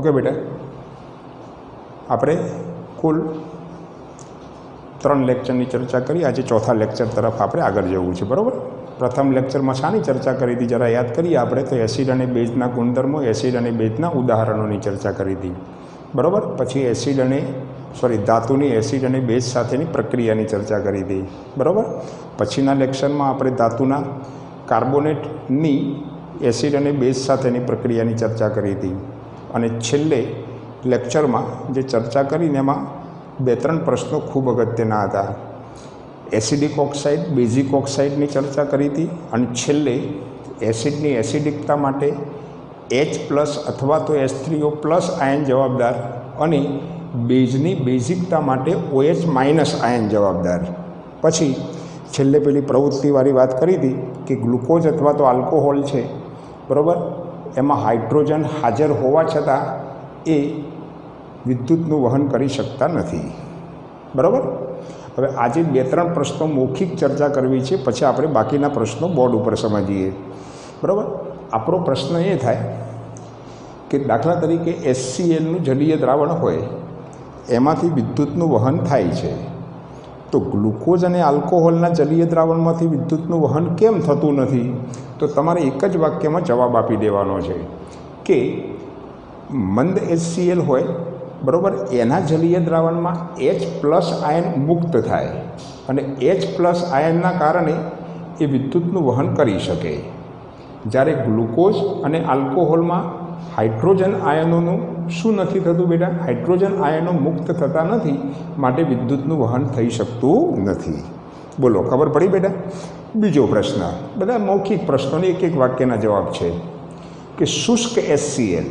Okay बेटा, આપણે કુલ 3 લેક્ચરની ચર્ચા કરી। આજે ચોથા લેક્ચર તરફ આપણે આગળ જવું છે, બરાબર। પ્રથમ લેક્ચરમાં શાની ચર્ચા કરી હતી જરા યાદ કરીએ આપણે, તો એસિડ અને બેઝના ગુણધર્મો, એસિડ અને બેઝના ઉદાહરણોની ચર્ચા કરી હતી, બરાબર। પછી ધાતુની એસિડ અને બેઝ સાથેની પ્રક્રિયાની ચર્ચા કરી હતી, બરાબર। પછીના લેક્ચરમાં આપણે ધાતુના કાર્બોનેટની એસિડ અને બેઝ સાથેની પ્રક્રિયાની ચર્ચા કરી હતી, અને છેલ્લે લેક્ચરમાં જે ચર્ચા કરીને એમાં 2-3 પ્રશ્નો ખૂબ અગત્યના હતા। એસિડિક ઓક્સાઇડ, બેઝિક ઓક્સાઇડની ચર્ચા કરી હતી, અને છેલ્લે એસિડની એસિડિકતા માટે H+ અથવા તો H3O+ આયન જવાબદાર, અને બેઝની બેઝિકતા માટે OH- આયન જવાબદાર। પછી છેલ્લે પેલી પ્રવૃત્તિવાળી વાત કરી હતી કે ગ્લુકોઝ અથવા તો આલ્કોહોલ છે, બરાબર, એમાં હાઇડ્રોજન હાજર હોવા છતાં એ વિદ્યુતનું વહન કરી શકતા નથી, બરાબર। હવે આજે 2-3 પ્રશ્નો મૌખિક ચર્ચા કરવી છે, પછી આપણે બાકીના પ્રશ્નો બોર્ડ ઉપર સમજીએ, બરાબર। આપણો પ્રશ્ન એ થાય કે દાખલા તરીકે HClનું જલીય દ્રાવણ હોય, એમાંથી વિદ્યુતનું વહન થાય છે, તો ગ્લુકોઝ અને આલ્કોહોલના જલીય દ્રાવણમાંથી વિદ્યુતનું વહન કેમ થતું નથી? તો તમારે એક જ વાક્યમાં જવાબ આપી દેવાનો છે કે મંદ HCl હોય, બરાબર, એના જલીય દ્રાવણમાં H+ આયન મુક્ત થાય, અને H+ આયનના કારણે એ વિદ્યુતનું વહન કરી શકે, જ્યારે ગ્લુકોઝ અને આલ્કોહોલમાં હાઇડ્રોજન આયનોનું શું નથી થતું બેટા? હાઇડ્રોજન આયનો મુક્ત થતા નથી, માટે વિદ્યુતનું વહન થઈ શકતું નથી। બોલો, ખબર પડી બેટા? બીજો પ્રશ્ન, બધા મૌખિક પ્રશ્નોને એક વાક્યના જવાબ છે કે શુષ્ક HCl,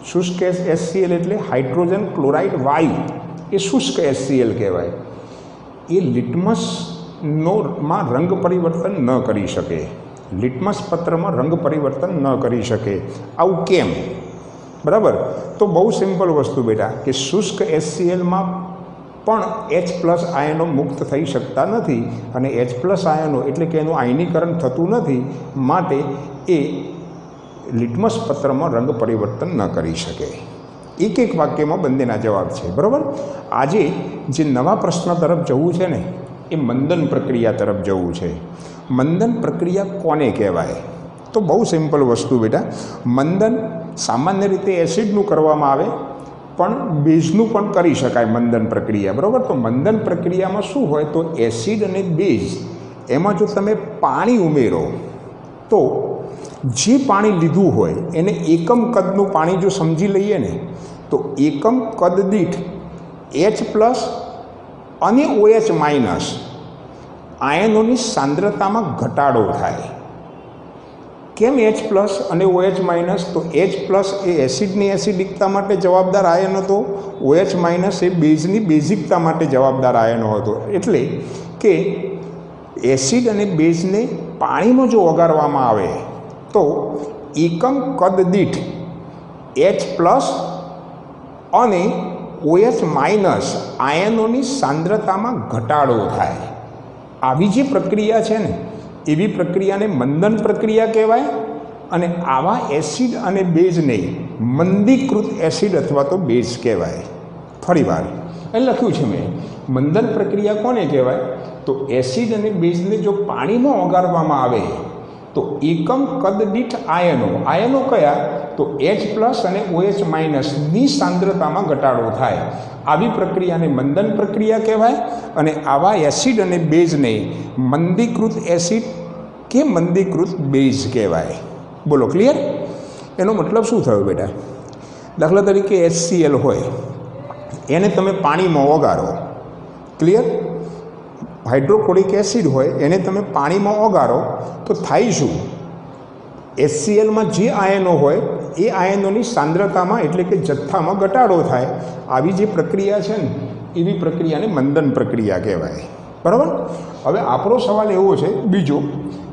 શુષ્ક HCl એટલે હાઇડ્રોજન ક્લોરાઇડ વાયુ, એ શુષ્ક HCl કહેવાય। એ લિટમસમાં રંગ પરિવર્તન ન કરી શકે, લિટમસ પત્રમાં રંગ પરિવર્તન ન કરી શકે। આવું કેમ? બરાબર, તો બહુ સિમ્પલ વસ્તુ બેટા કે શુષ્ક HClમાં પણ H+ આયનો મુક્ત થઈ શકતા નથી, અને H+ આયનો એટલે કે એનું આયનીકરણ થતું નથી, માટે એ લિટમસ પત્રમાં રંગ પરિવર્તન ન કરી શકે। એક વાક્યમાં બંનેના જવાબ છે, બરાબર। આજે જે નવા પ્રશ્ન તરફ જવું છે ને, એ મંદન પ્રક્રિયા તરફ જવું છે। મંદન પ્રક્રિયા કોને કહેવાય? તો બહુ સિમ્પલ વસ્તુ બેટા, મંદન સામાન્ય રીતે એસિડનું કરવામાં આવે, પણ બેઝનું પણ કરી શકાય મંદન પ્રક્રિયા, બરાબર। તો મંદન પ્રક્રિયામાં શું હોય, તો એસિડ અને બેઝ એમાં જો તમે પાણી ઉમેરો, તો જે પાણી લીધું હોય એને એકમ કદનું પાણી જો સમજી લઈએ ને, તો એકમ કદ દીઠ H+ અને OH- આયનોની સાંદ્રતામાં ઘટાડો થાય। કેમ H+ અને OH-? તો H+ એ એસિડની એસિડિકતા માટે જવાબદાર આયન હતો, OH- એ બેઝની બેઝિકતા માટે જવાબદાર આયનો હતો। એટલે કે એસિડ અને બેઝને પાણીમાં જો ઓગાળવામાં આવે તો એકમ કદ દીઠ H+ અને OH- આયનોની સાંદ્રતામાં ઘટાડો થાય। આવી જે પ્રક્રિયા છે ને, એવી પ્રક્રિયાને મંદન પ્રક્રિયા કહેવાય, અને આવા એસિડ અને બેઝને મંદીકૃત એસિડ અથવા તો બેઝ કહેવાય। ફરીવાર એ લખ્યું છે મેં, મંદન પ્રક્રિયા કોને કહેવાય? તો એસિડ અને બેઝને જો પાણીમાં ઓગાળવામાં આવે તો એકમ કદ દીઠ આયનો કયા? તો H+ અને OH- સાંદ્રતામાં ઘટાડો થાય। આવી પ્રક્રિયાને મંદન પ્રક્રિયા કહેવાય, અને આવા એસિડ અને બેઝને મંદીકૃત એસિડ કે મંદીકૃત બેઝ કહેવાય। બોલો, ક્લિયર? એનો મતલબ શું થયો બેટા? દાખલા તરીકે HCl હોય, એને તમે પાણીમાં ઓગાળો, ક્લિયર? હાઇડ્રોક્લોરિક એસિડ હોય, એને તમે પાણીમાં ઓગાળો તો થાય શું? HClમાં જે આયનો હોય એ આયનોની સાંદ્રતામાં એટલે કે જથ્થામાં ઘટાડો થાય। આવી જે પ્રક્રિયા છે ને, એવી પ્રક્રિયાને મંદન પ્રક્રિયા કહેવાય, બરાબર। હવે આપણો સવાલ એવો છે બીજો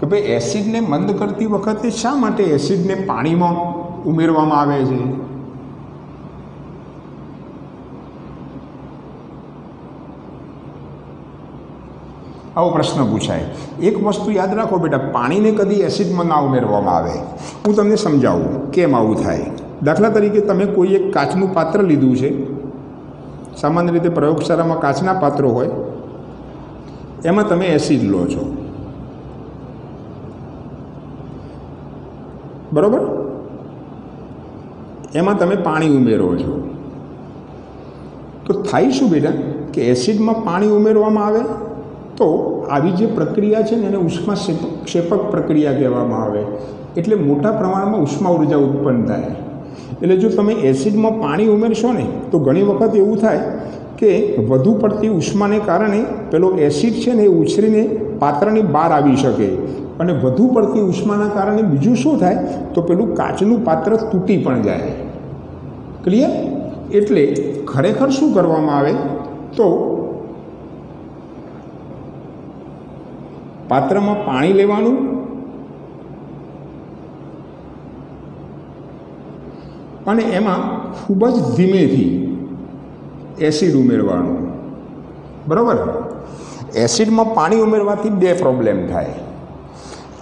કે ભાઈ એસિડને મંદ કરતી વખતે શા માટે એસિડને પાણીમાં ઉમેરવામાં આવે છે? આવો પ્રશ્ન પૂછાય। એક વસ્તુ યાદ રાખો બેટા, પાણીને કદી એસિડમાં ના ઉમેરવામાં આવે। હું તમને સમજાવું કેમ આવું થાય। દાખલા તરીકે તમે કોઈ એક કાચનું પાત્ર લીધું છે, સામાન્ય રીતે પ્રયોગશાળામાં કાચના પાત્રો હોય, એમાં તમે એસિડ લો છો, બરાબર? એમાં તમે પાણી ઉમેરો છો, તો થાય શું બેટા કે એસિડમાં પાણી ઉમેરવામાં આવે તો આવી જે પ્રક્રિયા છે ને એને ઉષ્મા ક્ષેપક પ્રક્રિયા કહેવામાં આવે. એટલે મોટા પ્રમાણમાં ઉષ્મા ઉર્જા ઉત્પન્ન થાય. એટલે જો તમે એસિડમાં પાણી ઉમેરશો ને તો ઘણી વખત એવું થાય કે વધુ પડતી ઉષ્માને કારણે પેલો એસિડ છે ને એ ઉછરીને પાત્રની બહાર આવી શકે, અને વધુ પડતી ઉષ્માના કારણે બીજું શું થાય તો પેલું કાચનું પાત્ર તૂટી પણ જાય. ક્લિયર? એટલે ખરેખર શું કરવામાં આવે તો પાત્રમાં પાણી લેવાનું, અને એમાં ખૂબ જ ધીમેથી એસિડ ઉમેરવાનું, બરાબર? એસિડમાં પાણી ઉમેરવાથી બે પ્રોબ્લેમ થાય.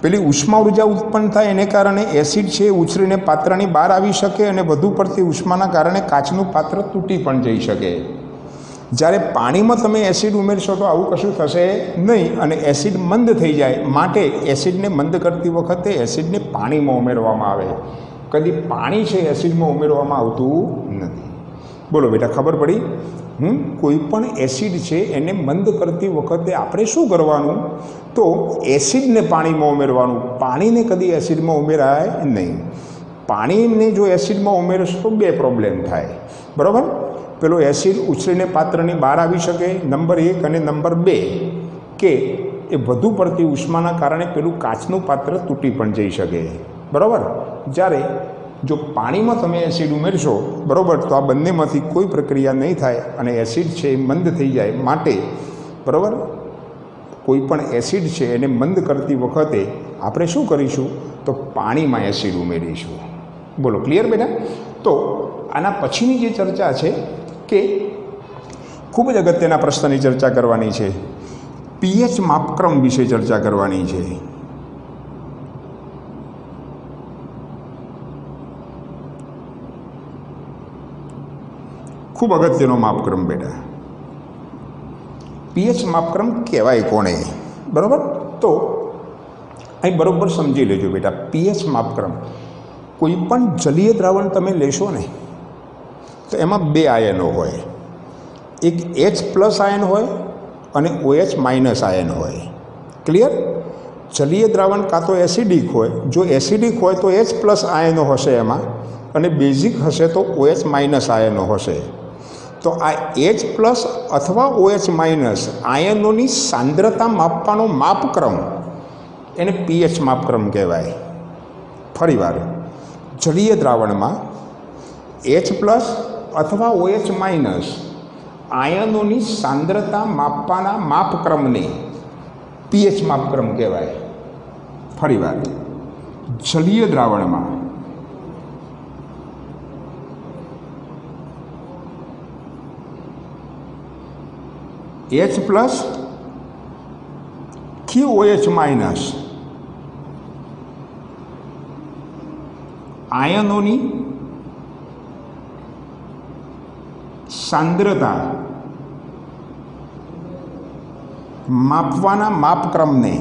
પેલી ઉષ્મા ઉર્જા ઉત્પન્ન થાય એને કારણે એસિડ છે ઉછરીને પાત્રની બહાર આવી શકે, અને વધુ પડતી ઉષ્માના કારણે કાચનું પાત્ર તૂટી પણ જઈ શકે. જ્યારે પાણીમાં તમે એસિડ ઉમેરશો તો આવું કશું થશે નહીં, અને એસિડ મંદ થઈ જાય. માટે એસિડને મંદ કરતી વખતે એસિડને પાણીમાં ઉમેરવામાં આવે. કદી પાણી છે એસિડમાં ઉમેરવામાં આવતું નથી. બોલો બેટા, ખબર પડી? કોઈ પણ એસિડ છે એને મંદ કરતી વખતે આપણે શું કરવાનું તો એસિડને પાણીમાં ઉમેરવાનું. પાણીને કદી એસિડમાં ઉમેરાય નહીં. પાણીને જો એસિડમાં ઉમેરશો તો બે પ્રોબ્લેમ થાય, બરાબર? પેલો એસિડ ઉછળીને પાત્રની બહાર આવી શકે, નંબર 1, અને નંબર 2 કે એ વધુ પડતી ઉષ્માના કારણે પેલું કાચનું પાત્ર તૂટી પણ જઈ શકે, બરાબર? જ્યારે જો પાણીમાં તમે એસિડ ઉમેરશો, બરાબર, તો આ બંનેમાંથી કોઈ પ્રક્રિયા નહીં થાય અને એસિડ છે એ મંદ થઈ જાય. માટે બરાબર, કોઈ પણ એસિડ છે એને મંદ કરતી વખતે આપણે શું કરીશું તો પાણીમાં એસિડ ઉમેરીશું. બોલો, ક્લિયર બેટા? તો આના પછીની જે ચર્ચા છે કે ખૂબ જ અગત્યના પ્રશ્નની ચર્ચા કરવાની છે. પીએચ માપક્રમ વિશે ચર્ચા કરવાની છે. ખૂબ અગત્યનો માપક્રમ બેટા. પીએચ માપક્રમ કહેવાય કોને? બરાબર, તો અહીં બરાબર સમજી લેજો બેટા. પીએચ માપક્રમ, કોઈ પણ જલીય દ્રાવણ તમે લેશો ને તો એમાં બે આયનો હોય. એક H+ આયન હોય અને OH- આયન હોય. ક્લિયર? જલીય દ્રાવણ કાં તો એસિડિક હોય. જો એસિડિક હોય તો H+ આયનો હશે એમાં, અને બેઝિક હશે તો OH- આયનો હશે. તો આ H+ અથવા OH- આયનોની સાંદ્રતા માપવાનો માપક્રમ એને પીએચ માપક્રમ કહેવાય. ફરીવાર, જલીય દ્રાવણમાં H+ અથવા OH- આયનોની સાંદ્રતા માપવાના માપક્રમને પીએચ માપક્રમ કહેવાય. ફરીવાર, જલીય દ્રાવણમાં H+ કે OH- આયનોની સાંદ્રતા માપવાના માપક્રમને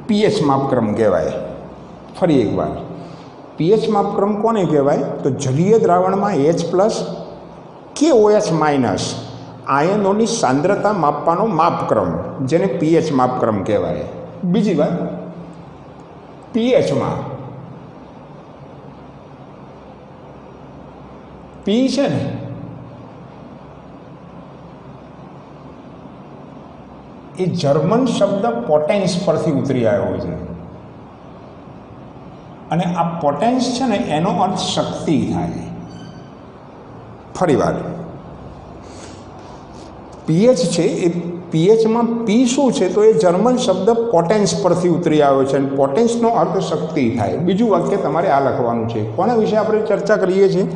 પીએચ માપક્રમ કહેવાય. ફરી એકવાર, પીએચ માપક્રમ કોને કહેવાય તો જલીય દ્રાવણમાં H+ કે OH- આયનોની સાંદ્રતા માપવાનો માપક્રમ, જેને પીએચ માપક્રમ કહેવાય. બીજી વાત, પીએચમાં પી છે ને એ જર્મન શબ્દ પોટેન્સ પરથી ઉતરી આવ્યો છે, અને આ પોટેન્સ છે ને એનો અર્થ શક્તિ થાય. ફરીવાર, પીએચ છે એ પીએચમાં પી શું છે તો એ જર્મન શબ્દ પોટેન્સ પરથી ઉતરી આવ્યો છે, અને પોટેન્સનો અર્થ શક્તિ થાય. બીજું વાક્ય તમારે આ લખવાનું છે. કોના વિશે આપણે ચર્ચા કરીએ છીએ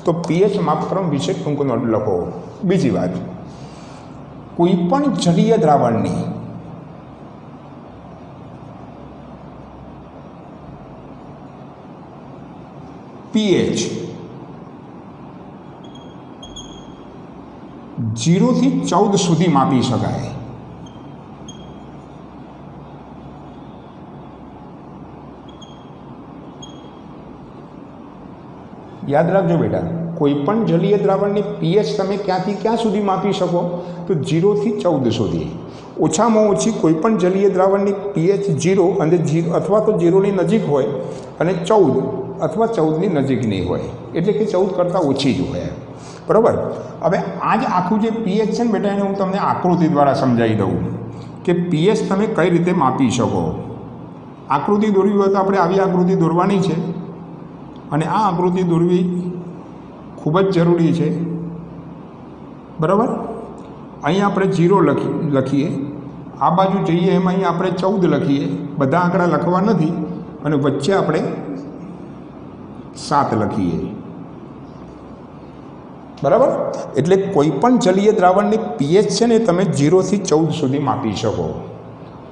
તો પીએચ માપક્રમ વિશે ટૂંક નોટ લખો. બીજી વાત, કોઈ પણ જલીય દ્રાવણની પીએચ 0 થી 14 સુધી માપી શકાય. યાદ રાખજો બેટા, કોઈ પણ જલીય દ્રાવણની પીએચ તમે ક્યાંથી ક્યાં સુધી માપી શકો? તો 0 થી 14 સુધી. ઓછામાં ઓછી કોઈ પણ જલીય દ્રાવણની પીએચ 0 અને 0 અથવા તો 0ની નજીક હોય અને 14 અથવા 14ની નજીક નહીં હોય, એટલે કે 14 કરતાં ઓછી જ હોય. બરાબર. હવે આ જ આખું જે પીએચ છે ને બેટા, એને હું તમને આકૃતિ દ્વારા સમજાવી દઉં કે પીએચ તમે કઈ રીતે માપી શકો. આકૃતિ દોરવી હોય તો આપણે આવી આકૃતિ દોરવાની છે, અને આ આકૃતિ દોરવી ખૂબ જ જરૂરી છે. બરાબર. અહીં આપણે 0 લખીએ, આ બાજુ જઈએ એમ અહીં આપણે 14 લખીએ. બધા આંકડા લખવા નથી, અને વચ્ચે આપણે 7 લખીએ. બરાબર. એટલે કોઈ પણ જલીય દ્રાવણની પીએચ છે ને તમે 0 થી 14 સુધી માપી શકો.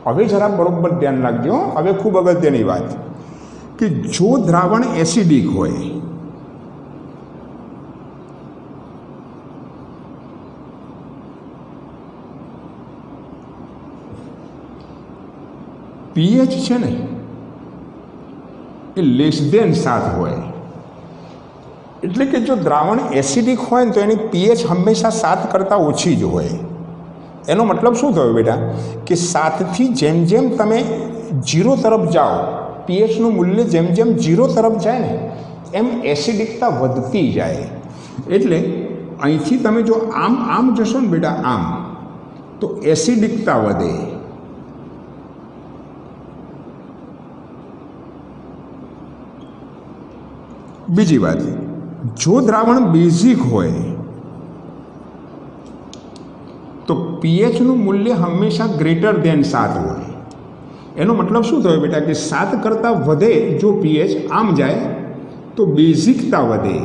હવે જરા બરોબર ધ્યાન રાખજો. હવે ખૂબ અગત્યની વાત કે જો દ્રાવણ એસિડિક હોય, પીએચ છે ને એ <7 હોય, એટલે કે જો દ્રાવણ એસિડિક હોય ને તો એની પીએચ હંમેશા 7 કરતાં ઓછી જ હોય. એનો મતલબ શું થયો બેટા કે 7થી જેમ જેમ તમે 0 તરફ જાઓ, પીએચનું મૂલ્ય જેમ જેમ 0 તરફ જાય ને એમ એસિડિકતા વધતી જાય. એટલે અહીંથી તમે જો આમ જશો ને બેટા, આમ, તો એસિડિકતા વધે. બીજી વાત, જો દ્રાવણ બેઝિક હોય તો પીએચનું મૂલ્ય હંમેશા <7 હોય. એનો મતલબ શું થયો બેટા કે 7 કરતાં વધે જો પીએચ આમ જાય તો બેઝિકતા વધે.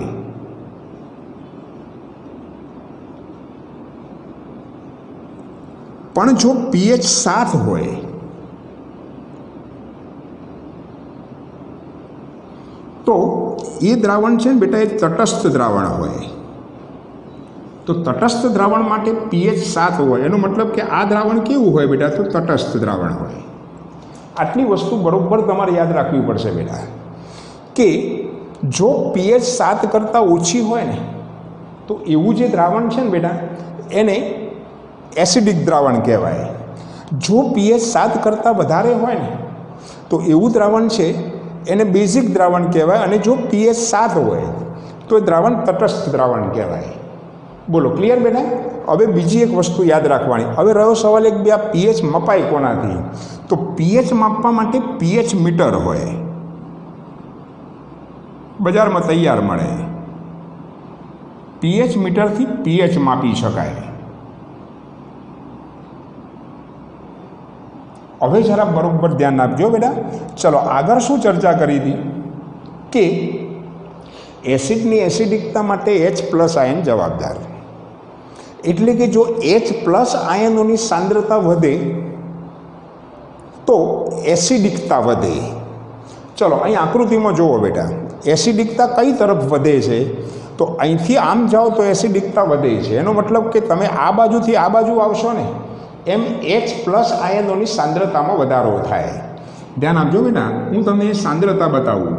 પણ જો પીએચ 7 હોય તો એ દ્રાવણ છે ને બેટા એ તટસ્થ દ્રાવણ હોય. તો તટસ્થ દ્રાવણ માટે પીએચ 7 હોય, એનો મતલબ કે આ દ્રાવણ કેવું હોય બેટા? તો તટસ્થ દ્રાવણ હોય. આટલી વસ્તુ બરોબર તમારે યાદ રાખવી પડશે બેટા કે જો પીએચ 7 કરતાં ઓછી હોય ને તો એવું જે દ્રાવણ છે ને બેટા એને એસિડિક દ્રાવણ કહેવાય. જો પીએચ 7 કરતાં વધારે હોય ને તો એવું દ્રાવણ છે એને બેઝિક દ્રાવણ કહેવાય, અને જો પીએચ 7 હોય તો એ દ્રાવણ તટસ્થ દ્રાવણ કહેવાય. બોલો, ક્લિયર બેટા? હવે બીજી એક વસ્તુ યાદ રાખવાની. હવે રહ્યો સવાલ એક, બે આ પીએચ મપાય કોનાથી? તો પીએચ માપવા માટે પીએચ મીટર હોય, બજારમાં તૈયાર મળે. પીએચ મીટરથી પીએચ માપી શકાય. હવે જરા બરોબર ધ્યાન આપજો બેટા. ચલો આગળ શું ચર્ચા કરી હતી કે એસિડની એસિડિકતા માટે H+ આયન જવાબદાર. એટલે કે જો H+ આયનોની સાંદ્રતા વધે તો એસિડિકતા વધે. ચલો અહીં આકૃતિમાં જુઓ બેટા, એસિડિકતા કઈ તરફ વધે છે? તો અહીંથી આમ જાઓ તો એસિડિકતા વધે છે. એનો મતલબ કે તમે આ બાજુથી આ બાજુ આવશો ને એમ H+ આયનોની સાંદ્રતામાં વધારો થાય. ધ્યાન આપજો બેટા, હું તમને સાંદ્રતા બતાવું.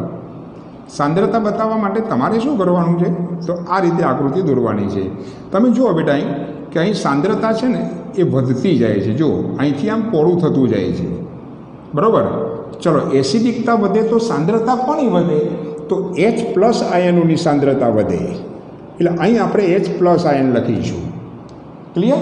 સાંદ્રતા બતાવવા માટે તમારે શું કરવાનું છે? તો આ રીતે આકૃતિ દોરવાની છે. તમે જુઓ બેટા અહીં કે અહીં સાંદ્રતા છે ને એ વધતી જાય છે. જો અહીંથી આમ પહોળું થતું જાય છે. બરાબર. ચલો, એસિડિકતા વધે તો સાંદ્રતા કોની વધે? તો H+ આયનોની સાંદ્રતા વધે. એટલે અહીં આપણે H+ આયન લખીશું. ક્લિયર?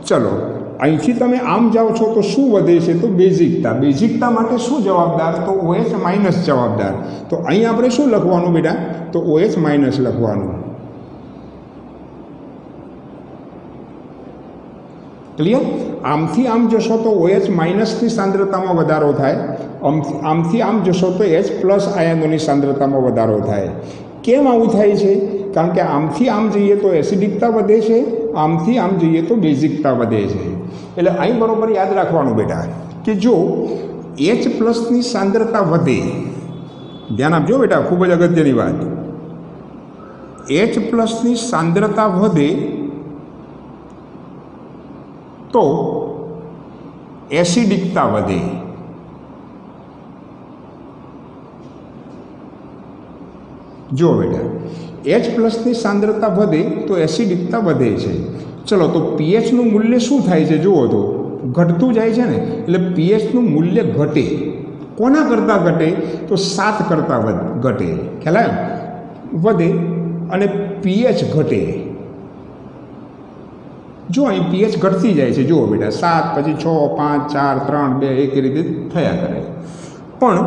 ચલો, અહીંથી તમે આમ જાઓ છો તો શું વધે છે? તો બેઝિકતા. બેઝિકતા માટે શું જવાબદાર? તો OH- જવાબદાર. તો અહીં આપણે શું લખવાનું બેટા? તો OH- લખવાનું. ક્લિયર? આમથી આમ જશો તો OH- સાંદ્રતામાં વધારો થાય, આમથી આમ જશો તો H+ આયનોની સાંદ્રતામાં વધારો થાય. કેમ આવું થાય છે? કારણ કે આમથી આમ જઈએ તો એસિડિકતા વધે છે, આમથી આમ જઈએ તો બેઝિકતા વધે છે. એટલે અહીં બરોબર યાદ રાખવાનું બેટા કે જો H+ની સાંદ્રતા વધે, ધ્યાન આપજો બેટા, ખૂબ જ અગત્યની વાત, એચ પ્લસની સાંદ્રતા વધે તો એસિડિકતા વધે. જો બેટા, એચ પ્લસની સાંદ્રતા વધે તો એસિડિકતા વધે છે. ચલો, તો પીએચનું મૂલ્ય શું થાય છે જુઓ તો, ઘટતું જાય છે ને, એટલે પીએચનું મૂલ્ય ઘટે. કોના કરતાં ઘટે? તો 7 કરતાં ઘટે. ખ્યાલ આવ્યો? વધે અને પીએચ ઘટે. જો અહીં પીએચ ઘટતી જાય છે, જુઓ બેટા, 7 પછી 6 5 4 3 2 એક રીતે થયા કરે. પણ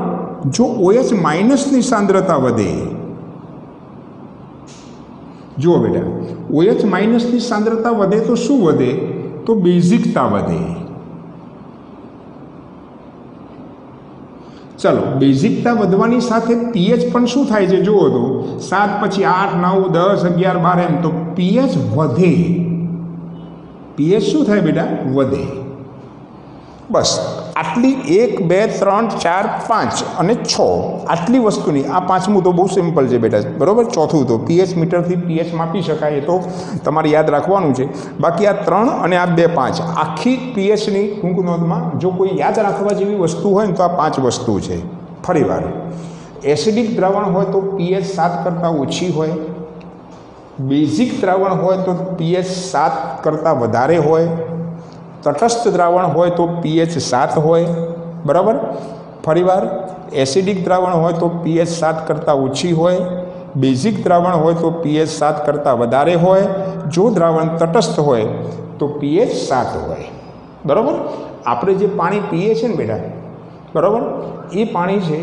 જો ઓએચ માઇનસની સાંદ્રતા વધે, જુઓ બેટા, ઓએચ માઇનસની સાંદ્રતા વધે તો શું વધે? તો બેઝિકતા વધે. ચલો, બેઝિકતા વધવાની સાથે પીએચ પણ શું થાય છે જુઓ તો, 7 પછી 8 9 10 11 12 એમ, તો પીએચ વધે. પીએચ શું થાય બેટા? વધે. બસ આટલી 1 2 3 4 5 અને 6 આટલી વસ્તુની, આ પાંચમું તો બહુ સિમ્પલ છે બેટા, બરાબર. ચોથું તો પીએચ મીટરથી પીએચ માપી શકાય, એ તો તમારે યાદ રાખવાનું છે. બાકી આ 3 અને આ 2 5 આખી પીએચની ટૂંક નોંધમાં જો કોઈ યાદ રાખવા જેવી વસ્તુ હોય ને તો આ 5 વસ્તુ છે. ફરીવાર, એસિડિક દ્રાવણ હોય તો પીએચ 7 કરતાં ઓછી હોય. બેઝિક દ્રાવણ હોય તો પીએચ 7 કરતાં વધારે હોય. તટસ્થ દ્રાવણ હોય તો પીએચ 7 હોય. બરાબર. ફરીવાર, એસિડિક દ્રાવણ હોય તો પીએચ 7 કરતાં ઓછી હોય. બેઝિક દ્રાવણ હોય તો પીએચ 7 કરતાં વધારે હોય. જો દ્રાવણ તટસ્થ હોય તો પીએચ 7 હોય. બરાબર. આપણે જે પાણી પીએ છીએ ને બેટા, બરાબર, એ પાણી છે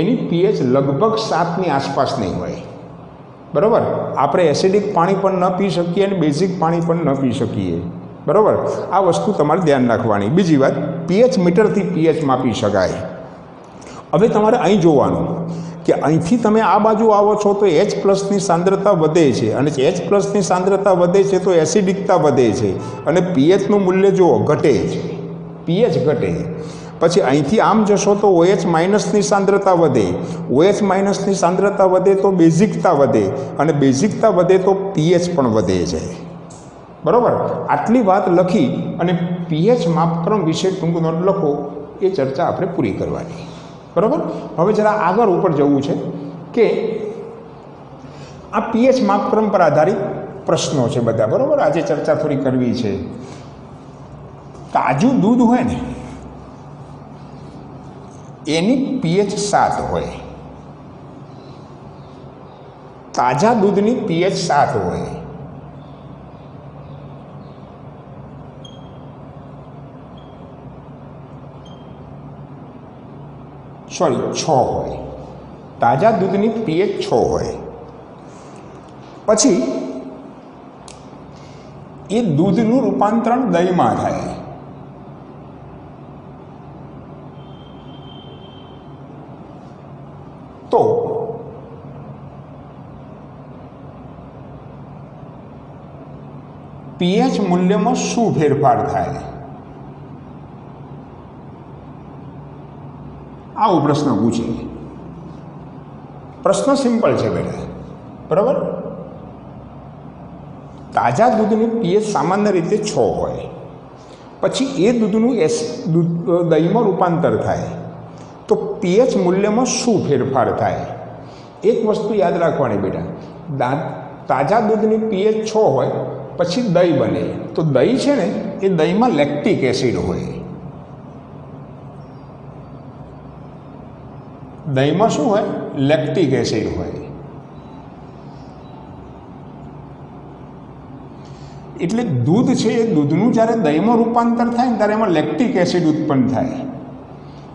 એની પીએચ લગભગ 7ની આસપાસની હોય. બરાબર. આપણે એસિડિક પાણી પણ ન પી શકીએ અને બેઝિક પાણી પણ ન પી શકીએ. બરાબર. આ વસ્તુ તમારે ધ્યાન રાખવાની. બીજી વાત, પીએચ મીટરથી પીએચ માપી શકાય. હવે તમારે અહીં જોવાનું કે અહીંથી તમે આ બાજુ આવો છો તો એચ પ્લસની સાંદ્રતા વધે છે, અને એચ પ્લસની સાંદ્રતા વધે છે તો એસિડિકતા વધે છે, અને પીએચનું મૂલ્ય જુઓ ઘટે છે. પીએચ ઘટે. પછી અહીંથી આમ જશો તો ઓએચ માઇનસની સાંદ્રતા વધે. ઓએચ માઇનસની સાંદ્રતા વધે તો બેઝિકતા વધે, અને બેઝિકતા વધે તો પીએચ પણ વધે છે. બરાબર. આટલી વાત લખી અને પીએચ માપક્રમ વિશે ટૂંક નોટ લખો, એ ચર્ચા આપણે પૂરી કરવાની. બરાબર. હવે જરા આગળ ઉપર જવું છે કે આ પીએચ માપક્રમ પર આધારિત પ્રશ્નો છે બધા. બરાબર. આજે ચર્ચા થોડી કરવી છે. તાજું દૂધ હોય ને એની પીએચ 7 હોય. તાજા દૂધની પીએચ 7 હોય. સોરી, 6 હોય. તાજા દૂધની પીએચ 6 હોય. પછી એ દૂધનું રૂપાંતરણ દહીંમાં થાય. તો પીએચ મૂલ્યમાં શું ફેરફાર થાય? આવો પ્રશ્ન પૂછે. પ્રશ્ન સિમ્પલ છે બેટા. બરાબર. તાજા દૂધની પીએચ સામાન્ય રીતે 6 હોય. પછી એ દૂધનું દહીંમાં રૂપાંતર થાય તો પીએચ મૂલ્યમાં શું ફેરફાર થાય? એક વસ્તુ યાદ રાખવાની બેટા, તાજા દૂધની પીએચ 6 હોય, પછી દહીં બને તો દહીં છે ને એ દહીંમાં લેક્ટિક એસિડ હોય. દહીંમાં શું હોય? લેક્ટિક એસિડ હોય. એટલે દૂધ છે એ દૂધનું જ્યારે દહીંમાં રૂપાંતર થાય ને ત્યારે એમાં લેક્ટિક એસિડ ઉત્પન્ન થાય,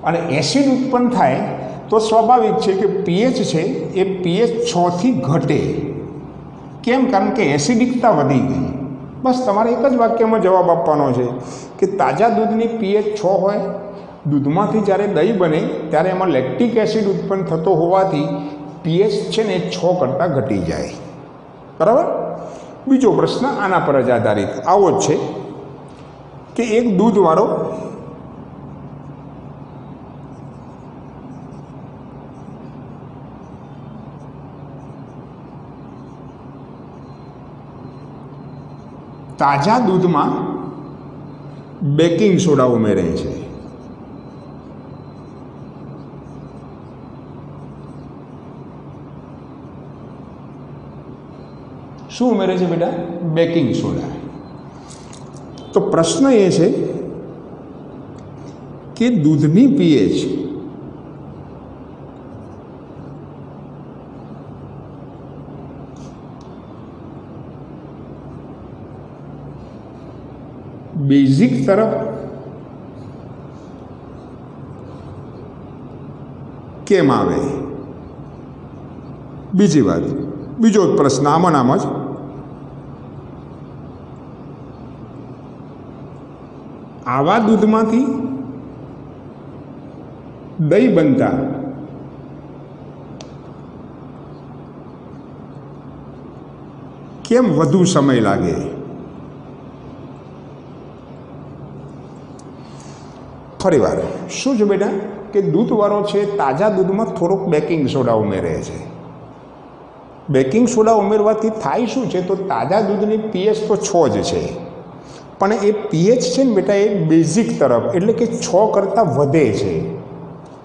અને એસિડ ઉત્પન્ન થાય તો સ્વાભાવિક છે કે પીએચ છે એ પીએચ 6થી ઘટે. કેમ? કારણ કે એસિડિકતા વધી ગઈ. બસ તમારે એક જ વાક્યમાં જવાબ આપવાનો છે કે તાજા દૂધની પીએચ 6 હોય, દૂધમાંથી જ્યારે દહીં બને ત્યારે એમાં લેક્ટિક એસિડ ઉત્પન્ન થતો હોવાથી પીએચ છે ને 6 કરતાં ઘટી જાય. બરાબર. બીજો પ્રશ્ન આના પર જ આધારિત આવો જ છે કે એક દૂધવાળો તાજા દૂધમાં બેકિંગ સોડા ઉમેરે છે, શું ઉમેરે છે બેટા? Baking soda. તો પ્રશ્ન એ છે કે દૂધની પીએચ બેઝિક તરફ કેમ આવે? બીજી વાત, બીજો પ્રશ્ન આમાં આમ જ, આવા દૂધમાંથી દહીં બનતા કેમ વધુ સમય લાગે? ફરીવાર શું છે બેટા કે દૂધવાળો છે તાજા દૂધમાં થોડોક બેકિંગ સોડા ઉમેરે છે. બેકિંગ સોડા ઉમેરવાથી થાય શું છે? તો તાજા દૂધની પીએચ તો 6 જ છે, પણ એ પીએચ છે ને બેટા એ બેઝિક તરફ એટલે કે 6 કરતાં વધે છે.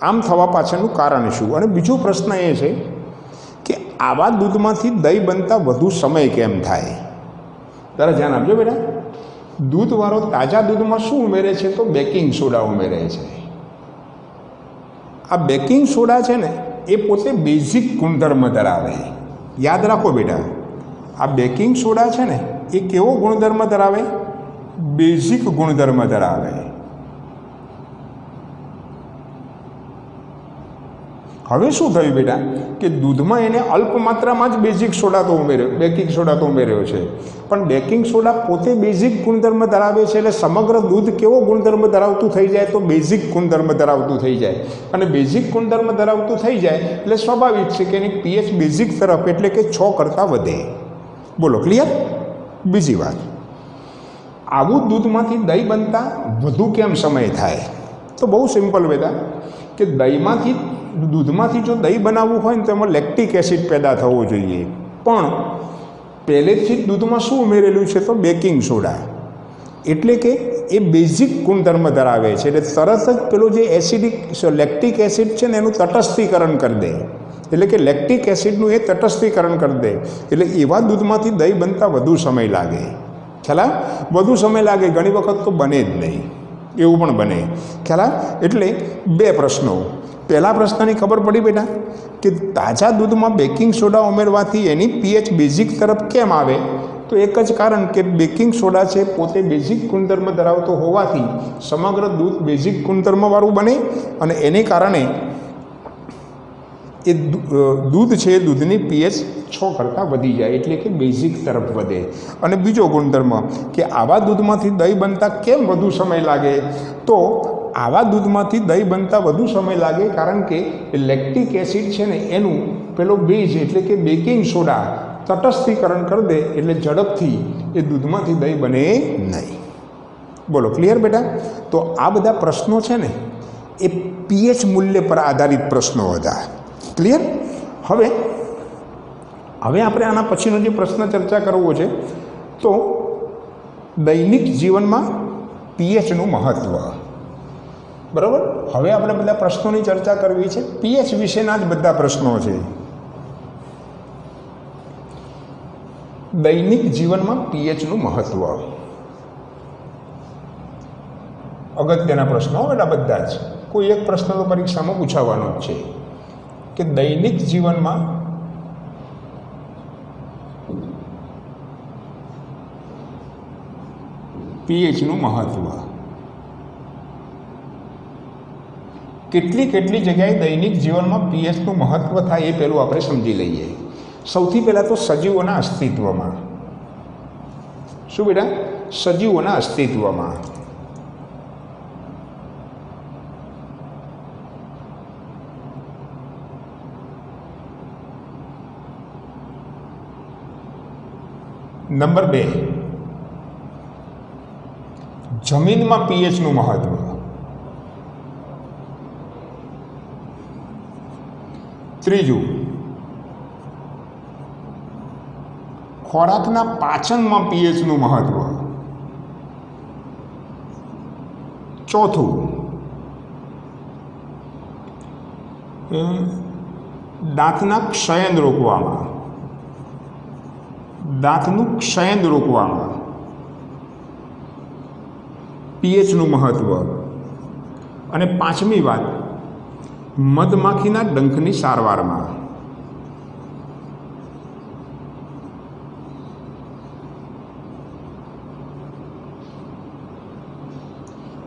આમ થવા પાછળનું કારણ શું? અને બીજો પ્રશ્ન એ છે કે આવા દૂધમાંથી દહીં બનતા વધુ સમય કેમ થાય? તારા ધ્યાન આપજો બેટા. દૂધવાળો તાજા દૂધમાં શું ઉમેરે છે? તો બેકિંગ સોડા ઉમેરે છે. આ બેકિંગ સોડા છે ને એ પોતે બેઝિક ગુણધર્મ ધરાવે. યાદ રાખો બેટા, આ બેકિંગ સોડા છે ને એ કેવો ગુણધર્મ ધરાવે? બેઝિક ગુણધર્મ ધરાવે. હવે શું થયું બેટા કે દૂધમાં એને અલ્પ માત્રામાં જ બેઝિક સોડા તો ઉમેર્યો, બેકિંગ સોડા તો ઉમેર્યો છે, પણ બેકિંગ સોડા પોતે બેઝિક ગુણધર્મ ધરાવે છે. એટલે સમગ્ર દૂધ કેવો ગુણધર્મ ધરાવતું થઈ જાય? તો બેઝિક ગુણધર્મ ધરાવતું થઈ જાય. અને બેઝિક ગુણધર્મ ધરાવતું થઈ જાય એટલે સ્વાભાવિક છે કે એની પીએચ બેઝિક તરફ એટલે કે 6 કરતાં વધે. બોલો, ક્લિયર? બીજી વાત, આવું દૂધમાંથી દહીં બનતા વધુ કેમ સમય થાય? તો બહુ સિમ્પલ બેટા કે દૂધમાંથી જો દહીં બનાવવું હોય ને તો એમાં લેક્ટિક એસિડ પેદા થવો જોઈએ, પણ પહેલેથી જ દૂધમાં શું ઉમેરેલું છે? તો બેકિંગ સોડા. એટલે કે એ બેઝિક ગુણધર્મ ધરાવે છે, એટલે તરત જ પેલો જે લેક્ટિક એસિડ છે ને એનું તટસ્થીકરણ કરી દે. એટલે કે લેક્ટિક એસિડનું એ તટસ્થીકરણ કરી દે. એટલે એવા દૂધમાંથી દહીં બનતા વધુ સમય લાગે. ખ્યાલ? વધુ સમય લાગે, ઘણી વખત તો બને જ નહીં, એવું પણ બને. ખ્યાલ? એટલે 2 પ્રશ્નો. પહેલા પ્રશ્નની ખબર પડી બેટા કે તાજા દૂધમાં બેકિંગ સોડા ઉમેરવાથી એની પીએચ બેઝિક તરફ કેમ આવે? તો એક જ કારણ કે બેકિંગ સોડા છે પોતે બેઝિક ગુણધર્મ ધરાવતો હોવાથી સમગ્ર દૂધ બેઝિક ગુણધર્મવાળું બને, અને એને કારણે એ દૂધ છે દૂધની પીએચ 6 કરતાં વધી જાય, એટલે કે બેઝિક તરફ વધે. અને બીજો ગુણધર્મ કે આવા દૂધમાંથી દહીં બનતા કેમ વધુ સમય લાગે? તો આવા દૂધમાંથી દહીં બનતા વધુ સમય લાગે કારણ કે લેક્ટિક એસિડ છે ને એનું પેલો બેઝ એટલે કે બેકિંગ સોડા તટસ્થીકરણ કરી દે, એટલે ઝડપથી એ દૂધમાંથી દહીં બને નહીં. બોલો, ક્લિયર બેટા? તો આ બધા પ્રશ્નો છે ને એ પીએચ મૂલ્ય પર આધારિત પ્રશ્નો હતા. ક્લિયર? હવે આપણે આના પછીનો જે પ્રશ્ન ચર્ચા કરવો છે તો દૈનિક જીવનમાં પીએચનું મહત્ત્વ. બરાબર? હવે આપણે બધા પ્રશ્નોની ચર્ચા કરવી છે. પીએચ વિશેના જ બધા પ્રશ્નો છે. દૈનિક જીવનમાં પીએચનું મહત્ત્વ, અગત્યના પ્રશ્નો બેટા બધા જ. કોઈ એક પ્રશ્ન તો પરીક્ષામાં પૂછાવાનો જ છે કે દૈનિક જીવનમાં પીએચનું મહત્ત્વ. કેટલી જગ્યાએ દૈનિક જીવનમાં પીએચનું મહત્ત્વ થાય એ પહેલું આપણે સમજી લઈએ. સૌથી પહેલાં તો સજીવોના અસ્તિત્વમાં. શું બેટા? સજીવોના અસ્તિત્વમાં. નંબર 2, જમીનમાં પીએચનું મહત્ત્વ. ત્રીજું, ખોરાકના પાચનમાં પીએચનું મહત્ત્વ. ચોથું, દાંતના ક્ષયન રોકવામાં, દાંતનું ક્ષયન રોકવામાં પીએચનું મહત્ત્વ. અને પાંચમી વાત, મધમાખીના ડંખની સારવારમાં.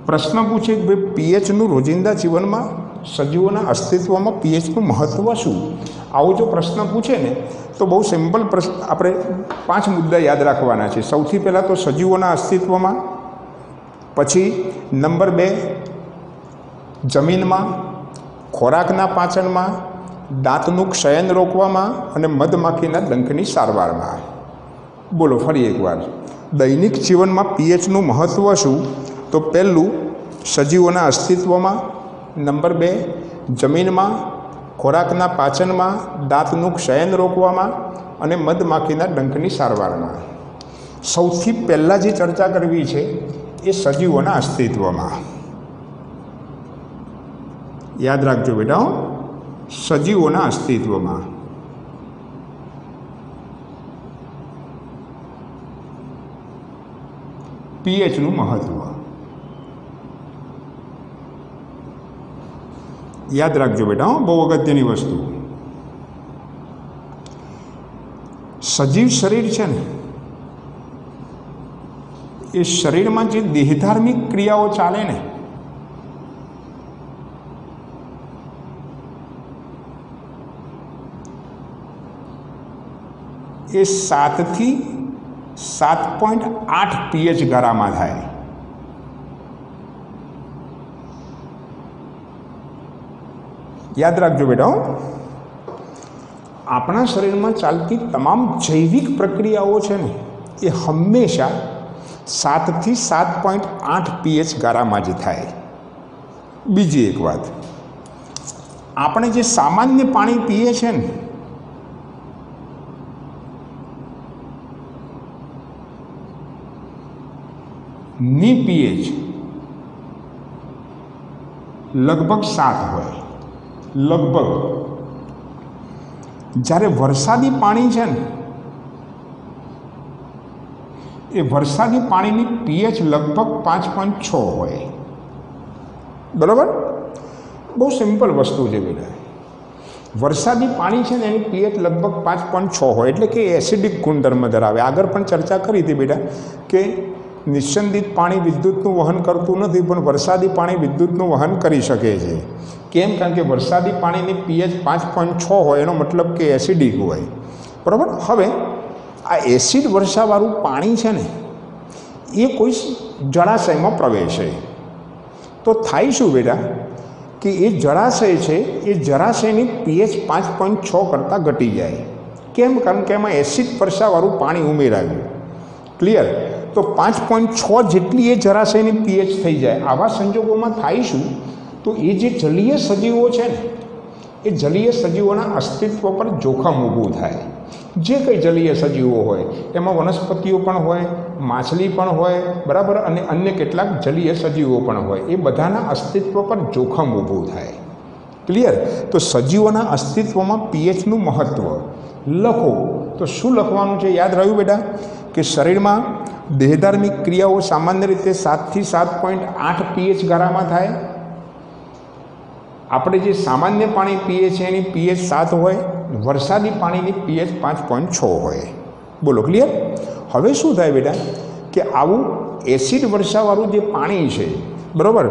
પ્રશ્ન પૂછે કે ભાઈ પીએચનું રોજિંદા જીવનમાં સજીવોના અસ્તિત્વમાં પીએચનું મહત્ત્વ શું? આવો જો પ્રશ્ન પૂછે ને તો બહુ સિમ્પલ પ્રશ્ન, આપણે 5 મુદ્દા યાદ રાખવાના છે. સૌથી પહેલાં તો સજીવોના અસ્તિત્વમાં, પછી નંબર 2 જમીનમાં, ખોરાકના પાચનમાં, દાંતનું ક્ષયન રોકવામાં અને મધમાખીના ડંખની સારવારમાં. બોલો ફરી એકવાર, દૈનિક જીવનમાં પીએચનું મહત્ત્વ શું? તો પહેલું સજીવોના અસ્તિત્વમાં, નંબર 2 જમીનમાં, ખોરાકના પાચનમાં, દાંતનું ક્ષયન રોકવામાં અને મધમાખીના ડંખની સારવારમાં. સૌથી પહેલાં જે ચર્ચા કરવી છે એ સજીવોના અસ્તિત્વમાં. યાદ રાખજો બેટા, સજીવોના અસ્તિત્વમાં. પીએચનું મહત્ત્વ યાદ રાખજો બેટા, બહુ અગત્યની વસ્તુ. સજીવ શરીર છે ને, એ શરીરમાં જે દેહધાર્મિક ક્રિયાઓ ચાલે ને, એ 7 થી 7.8 પીએચ ગારામાં થાય. યાદ રાખજો બેટા, આપણા શરીરમાં ચાલતી તમામ જૈવિક પ્રક્રિયાઓ છે ને એ હંમેશા 7 થી 7.8 પીએચ ગારામાં જ થાય. બીજી એક વાત, આપણે જે સામાન્ય પાણી પીએ છે ને, ની પીએચ લગભગ 7 હોય, લગભગ. જ્યારે વરસાદી પાણી છે ને, એ વરસાદી પાણીની પીએચ લગભગ 5.6 હોય. બરાબર? બહુ સિમ્પલ વસ્તુ છે બેટા. વરસાદી પાણી છે ને એની પીએચ લગભગ 5.6 હોય, એટલે કે એસિડિક ગુણધર્મ ધરાવે. આગળ પણ ચર્ચા કરી હતી બેટા કે નિસ્સંદિત પાણી વિદ્યુતનું વહન કરતું નથી, પણ વરસાદી પાણી વિદ્યુતનું વહન કરી શકે છે. કેમ? કારણ કે વરસાદી પાણીની પીએચ 5.6 હોય, એનો મતલબ કે એસિડિક હોય. બરાબર? હવે આ એસિડ વર્ષાવાળું પાણી છે ને, એ કોઈ જળાશયમાં પ્રવેશે તો થાય શું બેટા કે એ જળાશય છે, એ જળાશયની પીએચ 5.6 કરતાં ઘટી જાય. કેમ? કારણ કે એમાં એસિડ વર્ષાવાળું પાણી ઉમેરાયું. ક્લિયર? તો 5.6 જેટલી એ જળાશયની પીએચ થઈ જાય. આવા સંજોગોમાં થાય શું? તો એ જે જલીય સજીવો છે ને, એ જલીય સજીવોના અસ્તિત્વ પર જોખમ ઊભું થાય. જે કંઈ જલીય સજીવો હોય એમાં વનસ્પતિઓ પણ હોય, માછલી પણ હોય, બરાબર, અને અન્ય કેટલાક જલીય સજીવો પણ હોય. એ બધાના અસ્તિત્વ પર જોખમ ઊભું થાય. ક્લિયર? તો સજીવોના અસ્તિત્વમાં પીએચનું મહત્ત્વ લખો તો શું લખવાનું છે? યાદ રહ્યું બેટા કે શરીરમાં દેહધાર્મિક ક્રિયાઓ સામાન્ય રીતે 7 થી 7.8 પીએચ ગારામાં થાય. આપણે જે સામાન્ય પાણી પીએ છીએ એની પીએચ 7 હોય, વરસાદી પાણીની પીએચ 5.6 હોય. બોલો ક્લિયર? હવે શું થાય બેટા કે આવું એસિડ વર્ષાવાળું જે પાણી છે, બરાબર,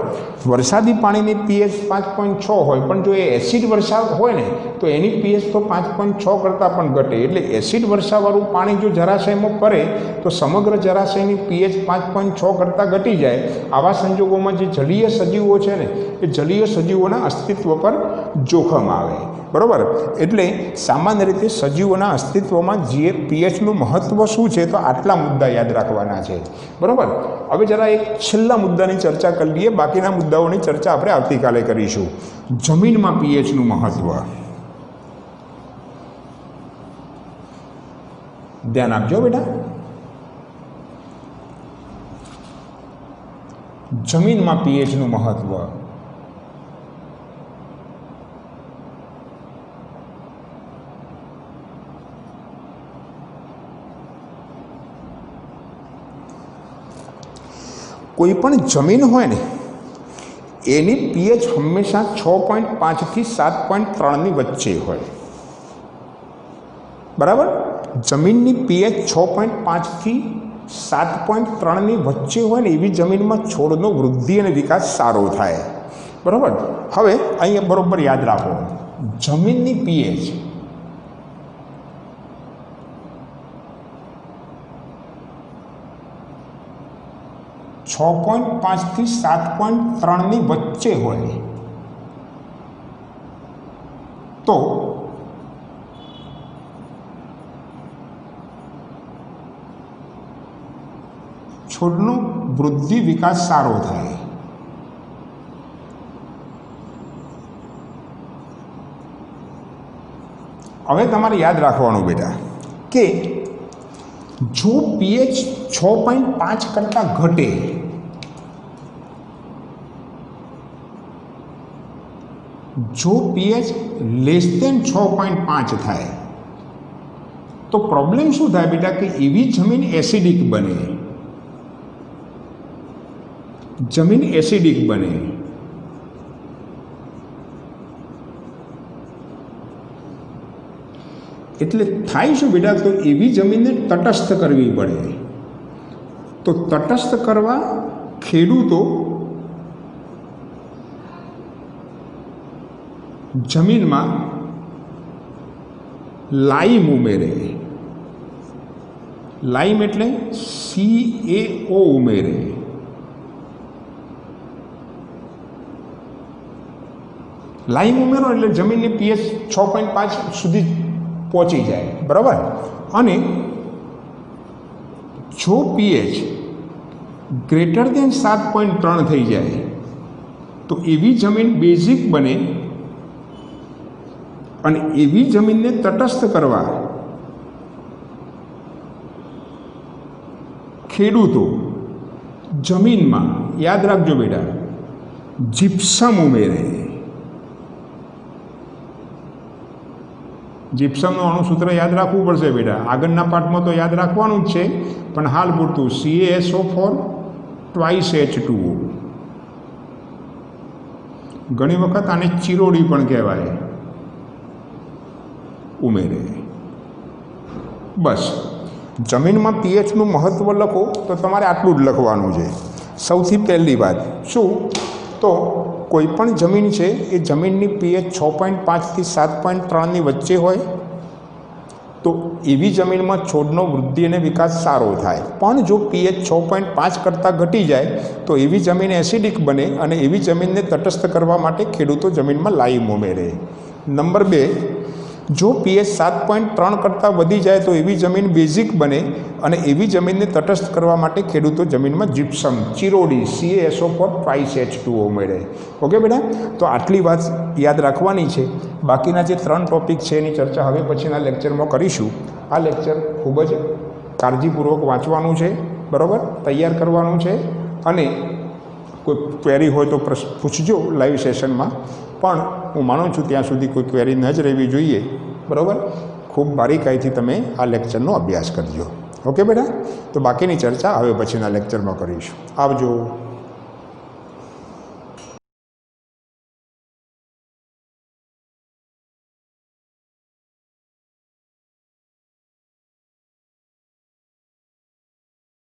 વરસાદી પાણીની પીએચ 5.6 હોય, પણ જો એ એસિડ વર્ષા હોય ને તો એની પીએચ તો 5.6 કરતાં પણ ઘટે. એટલે એસિડ વર્ષાવાળું પાણી જો જળાશયમાં પડે તો સમગ્ર જળાશયની પીએચ 5.6 કરતાં ઘટી જાય. આવા સંજોગોમાં જે જલીય સજીવો છે ને, એ જલીય સજીવોના અસ્તિત્વ પર જોખમ આવે. બરાબર? એટલે સામાન્ય રીતે સજીવોના અસ્તિત્વમાં જે પીએચનું મહત્ત્વ શું છે, તો આટલા મુદ્દા યાદ રાખવાના છે. બરાબર? હવે જરા એક છેલ્લા મુદ્દાની ચર્ચા કરી લઈએ. બાકીના મુદ્દાઓની ચર્ચા આપણે આવતીકાલે કરીશું. જમીનમાં પીએચનું મહત્ત્વ ધ્યાન આપજો બેટા. જમીનમાં પીએચનું મહત્વ. કોઈ પણ જમીન હોય ને એની પીએચ હંમેશા 6.5 થી 7.3ની વચ્ચે હોય. બરાબર. જમીનની પીએચ 6.5 થી 7.3ની વચ્ચે હોય ને એવી જમીનમાં છોડનો વૃદ્ધિ અને વિકાસ સારો થાય. બરાબર. હવે અહીંયા બરોબર યાદ રાખો, જમીનની પીએચ 6.5 થી 7.3ની વચ્ચે હોય તો છોડનો વૃદ્ધિ વિકાસ સારો થાય. હવે તમારે યાદ રાખવાનું બેટા કે જો પીએચ 6.5 કરતાં ઘટે જો પીએચ લેસ દેન 6.5 થાય તો પ્રોબ્લેમ શું થાય બેટા કે એવી જમીન એસિડિક બને. જમીન એસિડિક બને. એટલે થાય શું બેટા, તો એવી જમીનને તટસ્થ કરવી પડે. તો તટસ્થ કરવા ખેડૂતો જમીનમાં લાઈમ ઉમેરે. લાઈમ એટલે CaO ઉમેરે. લાઈમ ઉમેરો એટલે જમીનની પીએચ 6.5 સુધી પહોંચી જાય. બરાબર. અને જો પીએચ ગ્રેટર દેન 7.3 થઈ જાય તો એવી જમીન બેઝિક બને અને એવી જમીનને તટસ્થ કરવા ખેડૂતો જમીનમાં, યાદ રાખજો બેટા, જીપ્સમ ઉમેરે. જીપ્સમનું અણુસૂત્ર યાદ રાખવું પડશે બેટા. આગળના પાઠમાં તો યાદ રાખવાનું જ છે, પણ હાલ પૂરતું CaSO4 2H2O. ઘણી વખત આને ચિરોડી પણ કહેવાય. ઉમેરે. બસ જમીનમાં પીએચનું મહત્ત્વ લખો તો તમારે આટલું જ લખવાનું છે. સૌથી પહેલી વાત શું, તો કોઈ પણ જમીન છે એ જમીનની પીએચ 6.5 થી 7.3ની વચ્ચે હોય તો એવી જમીનમાં છોડનો વૃદ્ધિ અને વિકાસ સારો થાય. પણ જો પીએચ 6.5 કરતાં ઘટી જાય તો એવી જમીન એસિડિક બને અને એવી જમીનને તટસ્થ કરવા માટે ખેડૂતો જમીનમાં લાઈમ ઉમેરે. નંબર 2, જો પીએચ 7.3 કરતાં વધી જાય તો એવી જમીન બેઝિક બને અને એવી જમીનને તટસ્થ કરવા માટે ખેડૂતો જમીનમાં જીપ્સમ, ચિરોડી, CaSO4 2H2O ઉમેરે. ઓકે બેટા. તો આટલી વાત યાદ રાખવાની છે. બાકીના જે 3 ટોપિક છે એની ચર્ચા હવે પછીના લેક્ચરમાં કરીશું. આ લેક્ચર ખૂબ જ કાળજીપૂર્વક વાંચવાનું છે. બરાબર. તૈયાર કરવાનું છે. અને કોઈ ક્વેરી હોય તો પૂછજો લાઈવ સેશનમાં. પણ હું માનું છું ત્યાં સુધી કોઈ ક્વેરી ન જ રહેવી જોઈએ. બરાબર. ખૂબ બારીકાઈથી તમે આ લેક્ચરનો અભ્યાસ કરજો. ઓકે બેટા. તો બાકીની ચર્ચા હવે પછીના લેક્ચરમાં કરીશું. આવજો.